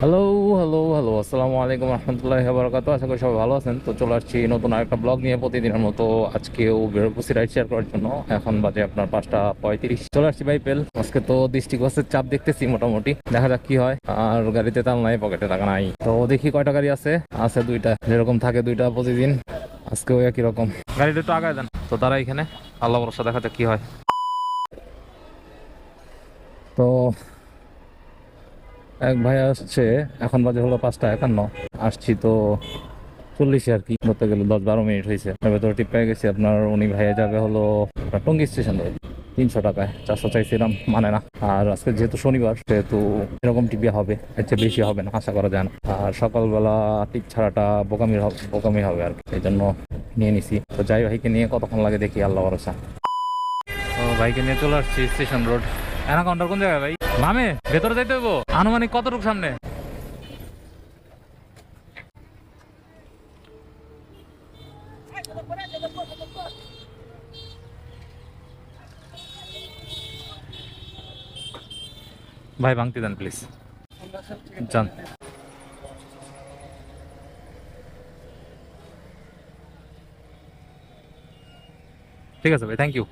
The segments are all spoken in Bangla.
হ্যালো হ্যালো হ্যালো আসসালামু আলাইকুম রহমতুল্লাহি ওয়া বারাকাতুহু। আশা করি সবাই ভালো আছেন। তো চলে আসছি নতুন আরেকটা ব্লগ নিয়ে প্রতিদিনের মতো। আজকেও বেরোচ্ছি রাইড শেয়ার করার জন্য। এখন বাজে আপনার 5:35। চলে আসছি ভাই পেল। আজকে তো ডিস্ট্রিক্ট বাসের চাপ দেখতেছি মোটামুটি, দেখা যাক কি হয়। আর গাড়িতে তাল নাই, পকেটে টাকা নাই। তো দেখি কয়টা গাড়ি আছে। আছে দুইটা, যেরকম থাকে দুইটা প্রতিদিন, আজকেও একই রকম। গাড়িটা একটু আগায় দেন তো, তারা এখানে আল্লাহ ভরসা, দেখা যাক কি হয়। তো এক ভাই আসছে, এখন বাজে হলো 5:51। আসছি তো 40 আর কি, ধরতে গেলে 10-12 মিনিট হয়েছে। ভেতরে টিপ পেয়ে গেছি আপনার। উনি ভাইয়া যাবে হলো আপনার টঙ্গী স্টেশন ধরে 300 টাকায়। 400 চাইছিলাম, মানে না। আর আজকে যেহেতু শনিবার, সেহেতু এরকম টিপে হবে, এর চেয়ে বেশি হবে না, আশা করা যায় না। আর সকালবেলা টিপ ছাড়াটা বোকামি হবে আর কি, এই জন্য নিয়ে নিছি। তো যাই, ভাইকে নিয়ে কতক্ষণ লাগে দেখি, আল্লাহ ভরসা। তো ভাইকে নিয়ে চলে আসছি স্টেশন রোড। কাউন্টার কোন জায়গায় ভাই? নামে ভেতরে যাইতে হইব? আনুমানিক কতটুকু সামনে? ভাই ভাঙতি দেন প্লিজ, যান। ঠিক আছে ভাই, থ্যাংক ইউ।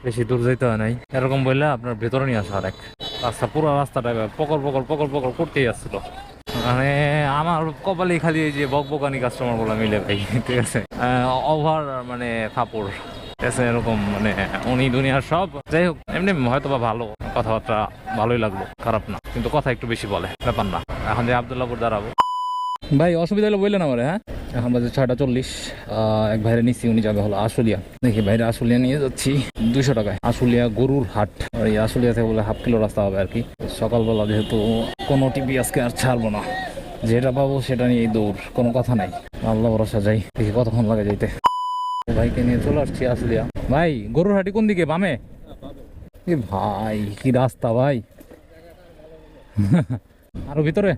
বেশি দূর যাইতে হয় নাই, এরকম বললে আপনার ভেতরে নিয়ে আসা আর এক রাস্তা, পুরো রাস্তাটা পকর পকর পকর পকর করতেই আসছিল। মানে আমার কপালেই খালি এই যে বকবকানি কাস্টমার গুলো মিলে ভাই, ঠিক আছে। ওভার মানে ফাপড়, ঠিক আছে, এরকম মানে উনি দুনিয়ার সব। যাই হোক, এমনি হয়তো বা ভালো কথাবার্তা, ভালোই লাগলো, খারাপ না, কিন্তু কথা একটু বেশি বলে, ব্যাপার না। এখন যে আবদুল্লাহপুর দাঁড়াবো। ভাই অসুবিধা হলে বললেন আমার, হ্যাঁ। এখন বাজে 6:40। এক ভাইরে নিচ্ছি, উনি যাবে হলো আশুলিয়া। দেখি ভাইরে আশুলিয়া নিয়ে যাচ্ছি 200 টাকায়। আশুলিয়া গরুর হাট, আর এই আশুলিয়া থেকে বলে হাফ কিলো রাস্তা হবে আর কি। সকালবেলা যেহেতু কোনো টিভি আজকে আর ছাড়বো না, যেটা পাবো সেটা নিয়েই দৌড়, কোনো কথা নাই। আল্লাহ ভরসা, যাই দেখি কতক্ষণ লাগে যাইতে। ভাইকে নিয়ে চলে আসছি আশুলিয়া। ভাই গরুর হাটি কোন দিকে? বামে? এ ভাই কি রাস্তা ভাই! আরো ভিতরে?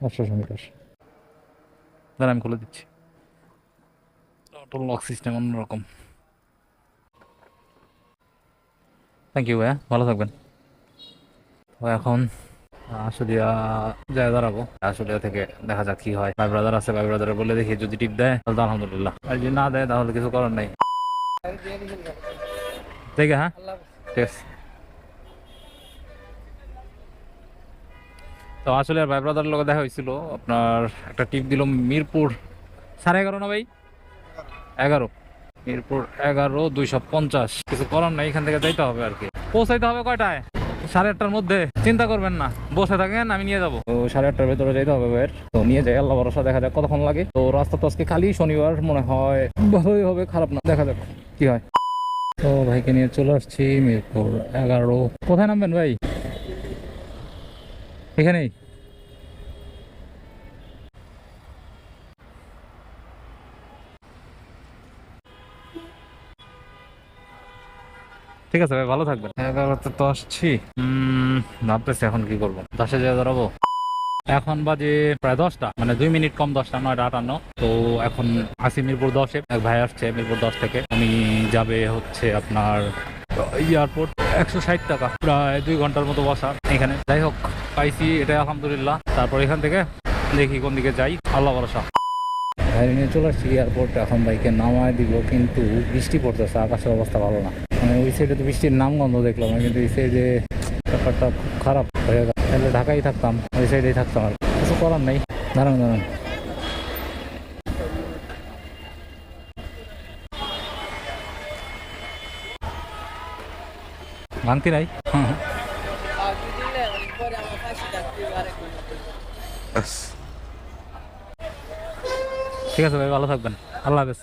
500 মিটার। দাঁড়া, আমি খুলে দিচ্ছি। অটো লক সিস্টেম অন্যরকম। থ্যাংক ইউ ভাইয়া, ভালো থাকবেন। তো এখন আশুলিয়া যায় দাঁড়াবো। আশুলিয়া থেকে দেখা যাক কি হয়। ভাই ব্রাদার আছে, ভাই ব্রাদারে বলে দেখি, যদি টিপ দেয় তাহলে তো আলহামদুলিল্লাহ, আর যদি না দেয় তাহলে কিছু করার নাই। ঠিক আছে, হ্যাঁ, ঠিক আছে। তো আসলে ভাই ব্রাদারের লোক দেখা হয়েছিল, আপনার একটা টিপ দিল মিরপুর 11:30 না ভাই? 11। মিরপুর 11, 250। কিছু করার নাই, এখান থেকে যাইতে হবে আর কি। পৌঁছাইতে হবে কয়টায়? 8:30টার মধ্যে। চিন্তা করবেন না, বসে থাকেন, আমি নিয়ে যাবো। তো 8:30টার ভেতরে যাইতে হবে ভাইয়ের। তো নিয়ে যাই, আল্লাহ ভরসা, দেখা যাক কতক্ষণ লাগে। তো রাস্তা তো আজকে খালি, শনিবার মনে হয় ভালোই হবে, খারাপ না, দেখা যাক কি হয়। তো ভাইকে নিয়ে চলে আসছি মিরপুর 11। কোথায় নামবেন ভাই? এখানেই? ঠিক আছে ভাই, ভালো থাকবেন। 11তে তো আসছি। ভাবতেছি এখন কি করবো, 10-এ যেয়ে দাঁড়াবো। এখন বাজে প্রায় 10টা, মানে 2 মিনিট কম 10টা, 9:58। তো এখন আসি মিরপুর 10-এ। এক ভাই আসছে মিরপুর 10 থেকে, উনি যাবে হচ্ছে আপনার এয়ারপোর্ট। 160 টাকা, প্রায় 2 ঘন্টার মতো বসা এখানে। যাই হোক, পাইছি, এটাই আলহামদুলিল্লাহ। তারপর এখান থেকে দেখি কোন দিকে যাই, আল্লাহ ভরসা। গাড়ি নিয়ে চলে আসছি এয়ারপোর্ট। এখন বাইকে নামায় দিব, কিন্তু বৃষ্টি পড়তেছে, আকাশের অবস্থা ভালো না। মানে ওই সাইডে তো বৃষ্টির নামগন্ধ দেখলাম না, কিন্তু এই সাইডে ব্যাপারটা খুব খারাপ হয়ে গেল। তাহলে ঢাকায় থাকতাম, ওই সাইডেই থাকতাম, আর কিছু করার নেই। দাঁড়ান দাঁড়ান, ভাঙতি নাই। ঠিক আছে ভাই, ভালো থাকবেন, আল্লাহ হাফেজ।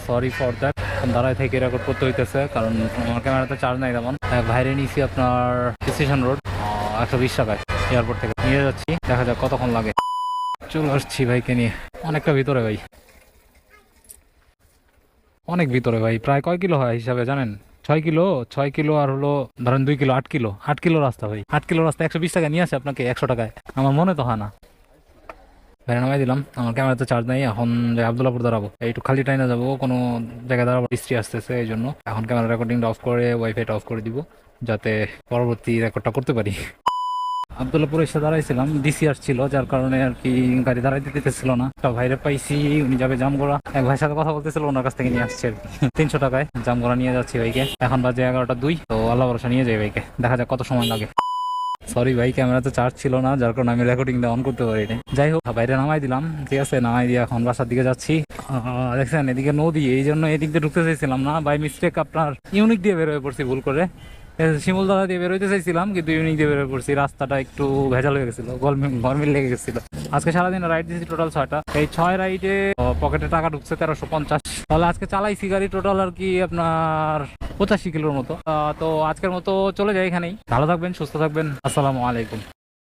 সরি ফর দ্যাট, দাঁড়ায় থেকে রেকর্ড করতে হইতেছে, কারণ আমার ক্যামেরাতে চার্জ নাই তেমন। বাইরে নিয়েছি আপনার স্টেশন রোড, 120 টাকায়। এয়ারপোর্ট থেকে নিয়ে যাচ্ছি, দেখা যাক কতক্ষণ লাগে। চলে আসছি ভাইকে নিয়ে। অনেকটা ভিতরে ভাই, অনেক ভিতরে ভাই। প্রায় কয় কিলো হয় হিসাবে জানেন? 6 কিলো। 6 কিলো আর হলো ধরেন 2 কিলো, 8 কিলো। 8 কিলো রাস্তা ভাই, 8 কিলো রাস্তা 120 টাকা নিয়ে আসে আপনাকে 100 টাকায়, আমার মনে তো হয় না। বাইরে নামাই দিলাম, আমার ক্যামেরা তো চার্জ নাই, এখন যে আব্দুল্লাপুর দাঁড়াবো, একটু খালি টাইনে যাবো, কোনো জায়গায় দাঁড়াবো, বৃষ্টি আসতেছে এই জন্য এখন ক্যামেরা রেকর্ডিংটা অফ করে ওয়াইফাইটা অফ করে দিব, যাতে পরবর্তী রেকর্ডটা করতে পারি। আব্দুল্লাপুরে এসে দাঁড়াইছিলাম, ডিসিআর ছিল যার কারণে আর কি গাড়ি দাঁড়াইতে দিতেছিল না। একটা ভাইরে পাইছি, উনি যাবে জামগড়া, এক ভাইয়ের সাথে কথা বলতেছিল, ওনার কাছ থেকে নিয়ে আসছে আর কি 300 টাকায় জামগড়া নিয়ে যাচ্ছি ভাইকে। এখন বাজে 11টা 2, তো আল্লাহ ভরসা নিয়ে যাই ভাইকে, দেখা যাক কত সময় লাগে। সরি ভাই, ক্যামেরা তো চার্জ ছিল না, যার কারণে আমি রেকর্ডিংটা অন করতে পারিনি। যাই হোক, বাইরে নামাই দিলাম, ঠিক আছে, নামাই দিয়ে এখন বাসার দিকে যাচ্ছি। দেখছেন এদিকে নদী, এই জন্য এদিক দিয়ে ঢুকতে চাইছিলাম না, বাই মিস্টেক আপনার ইউনিক দিয়ে বের হয়ে পড়ছি ভুল করে। শিমুলতলা দিয়ে বেরোইতে চাইছিলাম, কিন্তু ইউনিক দিয়ে বেরোয় পড়ছি, রাস্তাটা একটু ভেজাল হয়ে গেছিল, গরমিল লেগে গেছিল। আজকে সারাদিন রাইড দিয়েছি টোটাল 6টা, এই 6 রাইডে পকেটে টাকা ঢুকছে 1350। তাহলে আজকে চালাইছি গাড়ি টোটাল আর কি আপনার 85 কিলোর মতো। তো আজকের মতো চলে যাই এখানেই, ভালো থাকবেন, সুস্থ থাকবেন, আসসালামু আলাইকুম।